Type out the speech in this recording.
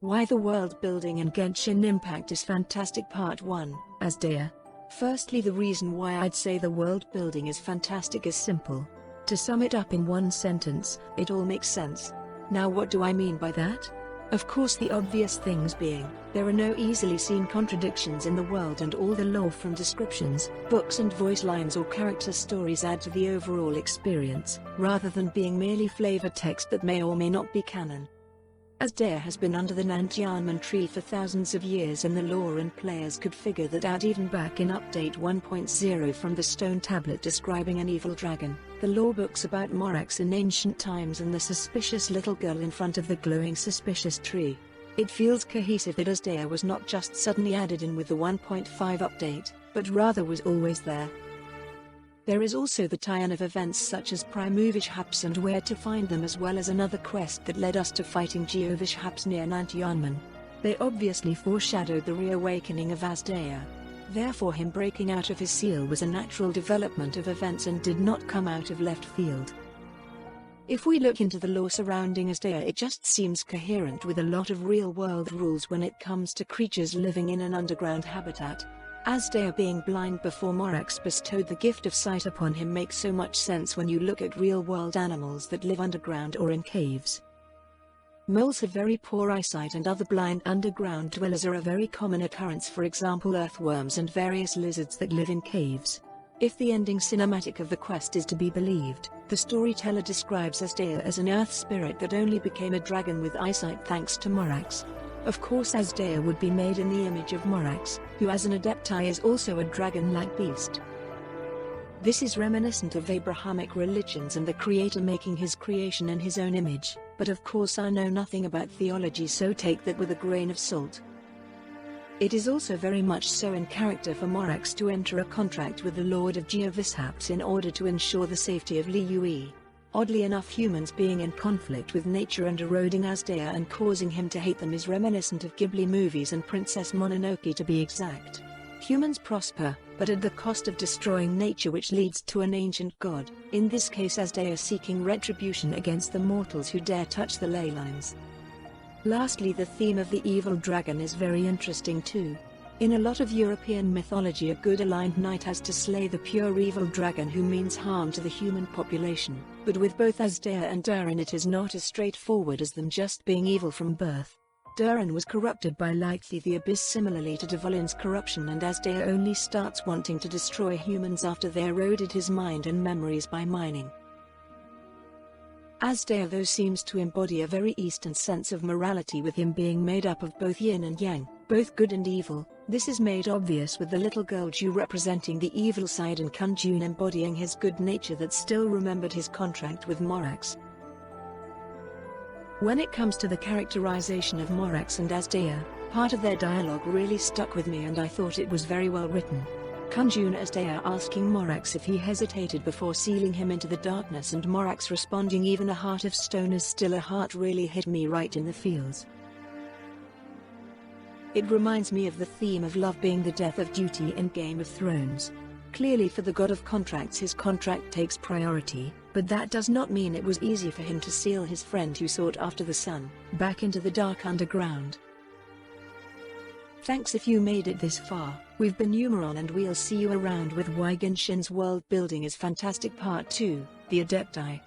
Why the world building in Genshin Impact is fantastic. Part 1, Azdaea. Firstly, the reason why I'd say the world building is fantastic is simple. To sum it up in one sentence, it all makes sense. Now what do I mean by that? Of course, the obvious things being, there are no easily seen contradictions in the world, and all the lore from descriptions, books and voice lines or character stories add to the overall experience, rather than being merely flavor text that may or may not be canon. Azdaea has been under the Nantianman tree for thousands of years, and the lore and players could figure that out even back in Update 1.0 from the stone tablet describing an evil dragon, the lore books about Morax in ancient times, and the suspicious little girl in front of the glowing suspicious tree. It feels cohesive that Azdaea was not just suddenly added in with the 1.5 update, but rather was always there. There is also the tie-in of events such as Primovishaps and where to find them, as well as another quest that led us to fighting Geovishaps near Nantianman. They obviously foreshadowed the reawakening of Azdaea. Therefore him breaking out of his seal was a natural development of events and did not come out of left field. If we look into the lore surrounding Azdaea, it just seems coherent with a lot of real-world rules when it comes to creatures living in an underground habitat. Azdaea being blind before Morax bestowed the gift of sight upon him makes so much sense when you look at real-world animals that live underground or in caves. Moles have very poor eyesight, and other blind underground dwellers are a very common occurrence, for example earthworms and various lizards that live in caves. If the ending cinematic of the quest is to be believed, the storyteller describes Azdaea as an earth spirit that only became a dragon with eyesight thanks to Morax. Of course, Azdaea would be made in the image of Morax, who as an Adepti is also a dragon-like beast. This is reminiscent of Abrahamic religions and the Creator making his creation in his own image, but of course I know nothing about theology, so take that with a grain of salt. It is also very much so in character for Morax to enter a contract with the Lord of Geovishaps in order to ensure the safety of Liyue. Oddly enough, humans being in conflict with nature and eroding Azdaea and causing him to hate them is reminiscent of Ghibli movies and Princess Mononoke to be exact. Humans prosper, but at the cost of destroying nature, which leads to an ancient god, in this case Azdaea, seeking retribution against the mortals who dare touch the ley lines. Lastly, the theme of the evil dragon is very interesting too. In a lot of European mythology, a good aligned knight has to slay the pure evil dragon who means harm to the human population, but with both Azdaea and Duran it is not as straightforward as them just being evil from birth. Duran was corrupted by likely the abyss, similarly to Dvolin's corruption, and Azdaea only starts wanting to destroy humans after they eroded his mind and memories by mining. Azdaea though seems to embody a very Eastern sense of morality, with him being made up of both yin and yang, both good and evil. This is made obvious with the little girl Ju representing the evil side and Kunjun embodying his good nature that still remembered his contract with Morax. When it comes to the characterization of Morax and Azdaea, part of their dialogue really stuck with me and I thought it was very well written. Kunjun Azdaea asking Morax if he hesitated before sealing him into the darkness, and Morax responding, "Even a heart of stone is still a heart," really hit me right in the feels. It reminds me of the theme of love being the death of duty in Game of Thrones. Clearly for the god of contracts his contract takes priority, but that does not mean it was easy for him to seal his friend who sought after the sun, back into the dark underground. Thanks if you made it this far. We've been Numeron, and we'll see you around with why Genshin's world building is fantastic. Part 2, the Adepti.